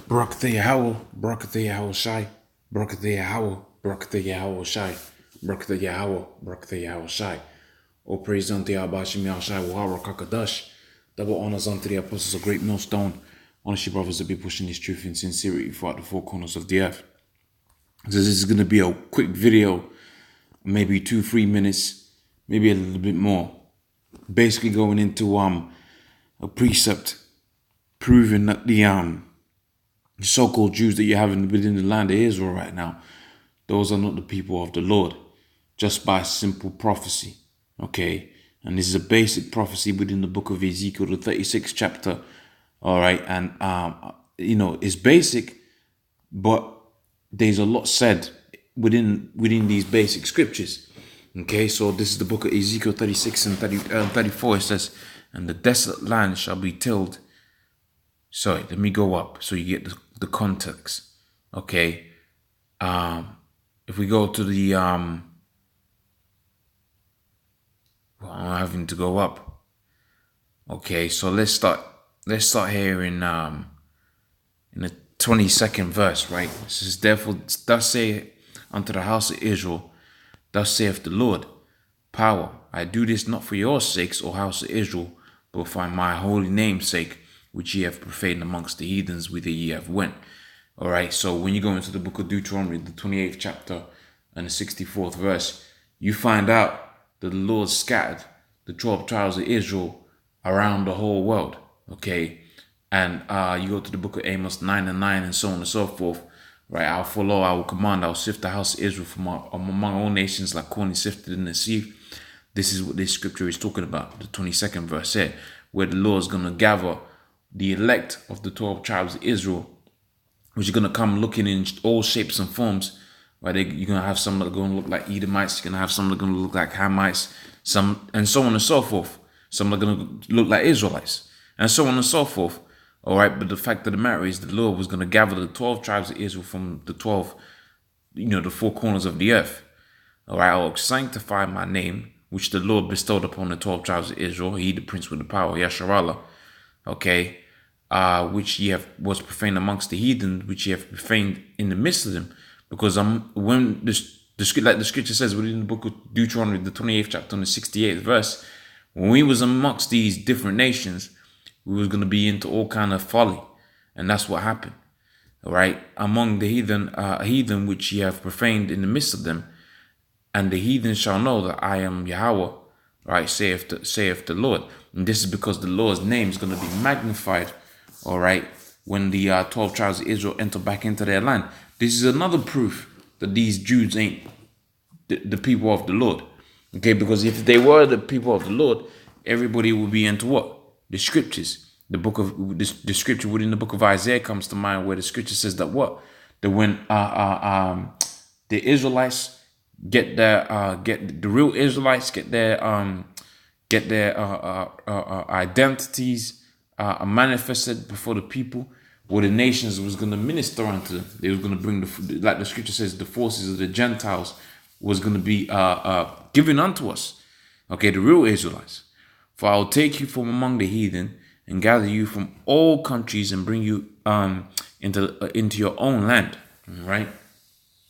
Barakatha Yahweh, Barakatha Yahweh Shai, Barakatha Yahweh, Barakatha Yahweh Shai, Barakatha Yahweh, Barakatha Yahweh Shai. All praise unto Yahweh Shem Yahshai, Wahara Kakadash. Double honors unto the apostles of Great Millstone. Honest you brothers to be pushing this truth in sincerity throughout the four corners of the earth. So this is going to be a quick video, maybe 2-3 minutes, maybe a little bit more. Basically going into a precept proving that the so-called Jews that you're having within the land of Israel right now, those are not the people of the Lord, just by simple prophecy, okay? And this is a basic prophecy within the book of Ezekiel, the 36th chapter, all right? And, it's basic, but there's a lot said within these basic scriptures, okay? So this is the book of Ezekiel 36 and 34. It says, and the desolate land shall be tilled. Sorry, let me go up so you get the context. Okay. If we go to the I'm having to go up. Okay, so let's start here in the 22nd verse, right? It says, therefore, thus say unto the house of Israel, thus saith the Lord, power, I do this not for your sakes, O house of Israel, but for my holy name's sake, which ye have profaned amongst the heathens, whither ye have went. All right, so when you go into the book of Deuteronomy, the 28th chapter and the 64th verse, you find out that the Lord scattered the 12 tribes of Israel around the whole world, okay? And you go to the book of Amos 9:9 and so on and so forth, right? I will follow, I will command, I will sift the house of Israel from among all nations like corn is sifted in the sea. This is what this scripture is talking about, the 22nd verse here, where the Lord is going to gather the elect of the 12 tribes of Israel, which are going to come looking in all shapes and forms, right? You're going to have some that are going to look like Edomites, you're going to have some that are going to look like Hamites, some, and so on and so forth. Some are going to look like Israelites, and so on and so forth. All right, but the fact of the matter is the Lord was going to gather the 12 tribes of Israel from the 12, the four corners of the earth. All right, I will sanctify my name, which the Lord bestowed upon the 12 tribes of Israel. He, the prince with the power, Yasharallah. Okay, which ye have was profaned amongst the heathen, which ye have profaned in the midst of them. Because when the scripture says within the book of Deuteronomy, the 28th chapter and the 68th verse, when we was amongst these different nations, we was going to be into all kind of folly, and that's what happened. All right, among the heathen which ye have profaned in the midst of them, and the heathen shall know that I am Yahweh, right? Saith the Lord. And this is because the Lord's name is going to be magnified, all right, when the 12 tribes of Israel enter back into their land. This is another proof that these Jews ain't the people of the Lord, okay? Because if they were the people of the Lord, everybody would be into what? The scriptures. The scripture within the book of Isaiah comes to mind, where the scripture says that what? That when the Israelites get the real Israelites get their identities manifested before the people, where the nations was going to minister unto them. They was going to bring like the scripture says, the forces of the Gentiles was going to be given unto us. Okay, the real Israelites. For I will take you from among the heathen and gather you from all countries and bring you into your own land. All right.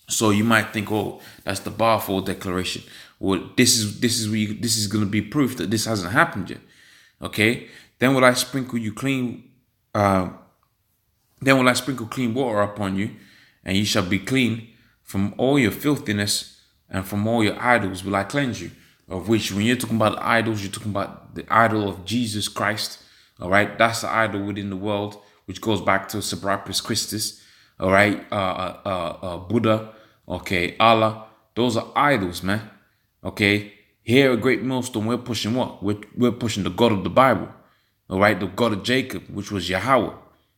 So you might think, oh, that's the Balfour Declaration. Well, this is going to be proof that this hasn't happened yet. Okay. Then will I sprinkle you clean. Then will I sprinkle clean water upon you, and ye shall be clean from all your filthiness, and from all your idols will I cleanse you. Of which, when you're talking about idols, you're talking about the idol of Jesus Christ. All right, that's the idol within the world, which goes back to Serapis Christus. All right, Buddha. Okay, Allah. Those are idols, man. Okay, here at Great Millstone, we're pushing what? We're pushing the God of the Bible. All right, the God of Jacob, which was Yahweh.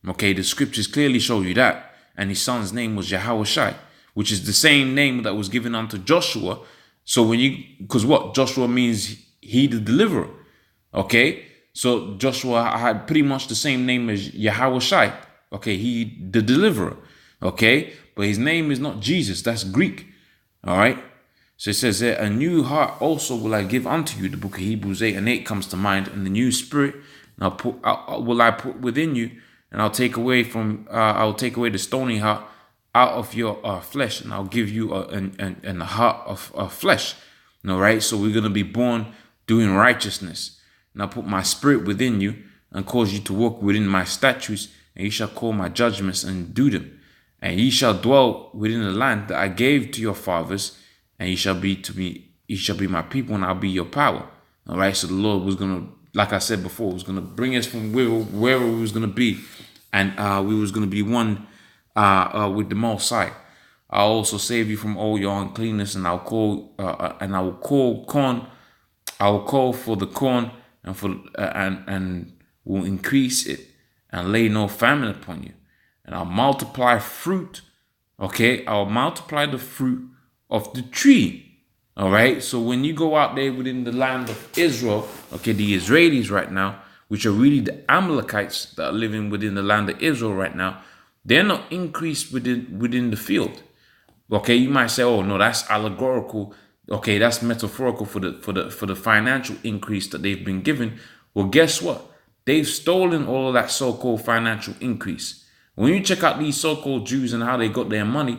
Okay, the scriptures clearly show you that, and his son's name was Yahweh Shai, which is the same name that was given unto Joshua. So because what? Joshua means he the deliverer. Okay, so Joshua had pretty much the same name as Yahweh Shai. Okay, he the deliverer. Okay, but his name is not Jesus. That's Greek. All right. So it says there, a new heart also will I give unto you. The book of Hebrews 8:8 comes to mind, and the new spirit will I put within you, and I'll take away the stony heart out of your flesh, and I'll give you a heart of flesh. All right. So we're gonna be born doing righteousness, and I'll put my spirit within you and cause you to walk within my statutes, and ye shall call my judgments and do them. And ye shall dwell within the land that I gave to your fathers, and ye shall be my people, and I'll be your power. All right. So the Lord was gonna, like I said before, was gonna bring us from wherever we was gonna be, and we was gonna be one with the Most High. I'll also save you from all your uncleanness, and I will call for the corn, and will increase it, and lay no famine upon you. And I'll multiply fruit. Okay, I'll multiply the fruit of the tree. All right. So when you go out there within the land of Israel, okay, the Israelis right now, which are really the Amalekites that are living within the land of Israel right now, they're not increased within the field. Okay, you might say, oh no, that's allegorical. Okay, that's metaphorical for the financial increase that they've been given. Well, guess what? They've stolen all of that so-called financial increase. When you check out these so-called Jews and how they got their money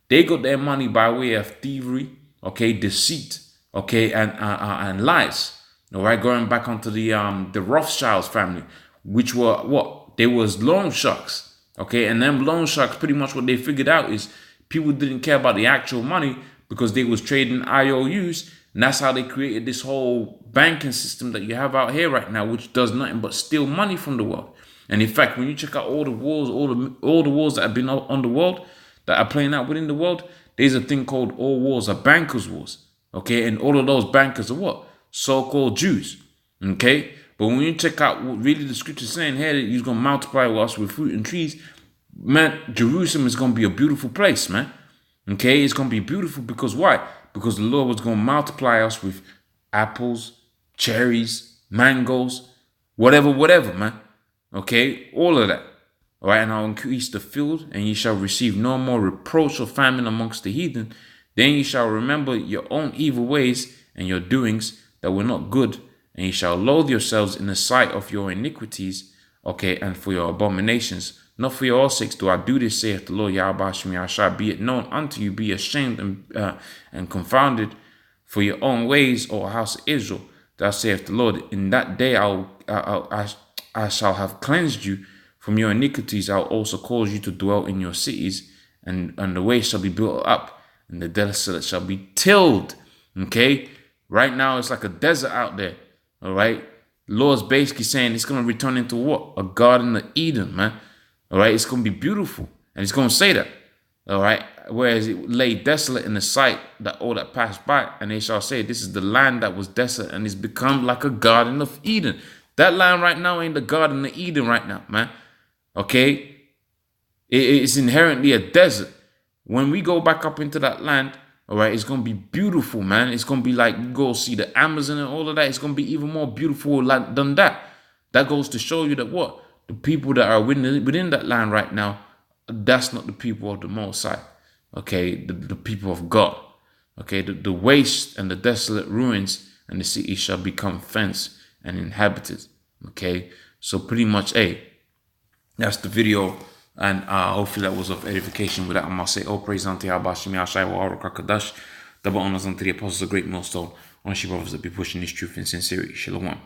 by way of thievery, okay, deceit, okay, and lies. All right, going back onto the Rothschilds family, which were what? They was loan sharks, okay, and them loan sharks, pretty much what they figured out is people didn't care about the actual money because they was trading IOUs, and that's how they created this whole banking system that you have out here right now, which does nothing but steal money from the world. And in fact, when you check out all the wars, all the wars that have been on the world, that are playing out within the world, there's a thing called all wars are bankers' wars. Okay, and all of those bankers are what? So-called Jews. Okay, but when you check out what really the scripture is saying here, that he's gonna multiply us with fruit and trees, man, Jerusalem is gonna be a beautiful place, man. Okay, it's gonna be beautiful because why? Because the Lord was gonna multiply us with apples, cherries, mangoes, whatever, man. Okay, all of that. All right, and I'll increase the field, and ye shall receive no more reproach or famine amongst the heathen. Then ye shall remember your own evil ways and your doings that were not good, and ye shall loathe yourselves in the sight of your iniquities, okay, and for your abominations. Not for your sakes do I do this, saith the Lord Yahweh Hashem Yahshua. Be it known unto you, be ashamed and confounded for your own ways, O house of Israel. Thou saith the Lord, in that day I shall have cleansed you from your iniquities. I'll also cause you to dwell in your cities, and the way shall be built up, and the desolate shall be tilled. Okay, right now it's like a desert out there. All right, the Lord's basically saying it's gonna return into what? A garden of Eden, man. All right, it's gonna be beautiful, and it's gonna say that. All right, whereas it lay desolate in the sight that all that passed by, and they shall say, this is the land that was desolate, and it's become like a garden of Eden. That land right now ain't the garden of Eden right now, man. Okay, it's inherently a desert. When we go back up into that land, all right, it's gonna be beautiful, man. It's gonna be like, you go see the Amazon and all of that. It's gonna be even more beautiful than that. That goes to show you that what? The people that are within that land right now, that's not the people of the Most High. Okay, the people of God. Okay, the waste and the desolate ruins and the city shall become fenced and inhabited. Okay, so pretty much, hey, that's the video, and hopefully that was of edification. With that, I'm gonna say, all praise unto Yahweh Shem Yahshai wa Arakakadash. Double honors unto the apostles of great millstone. On she brothers that be pushing this truth in sincerity. Shalom.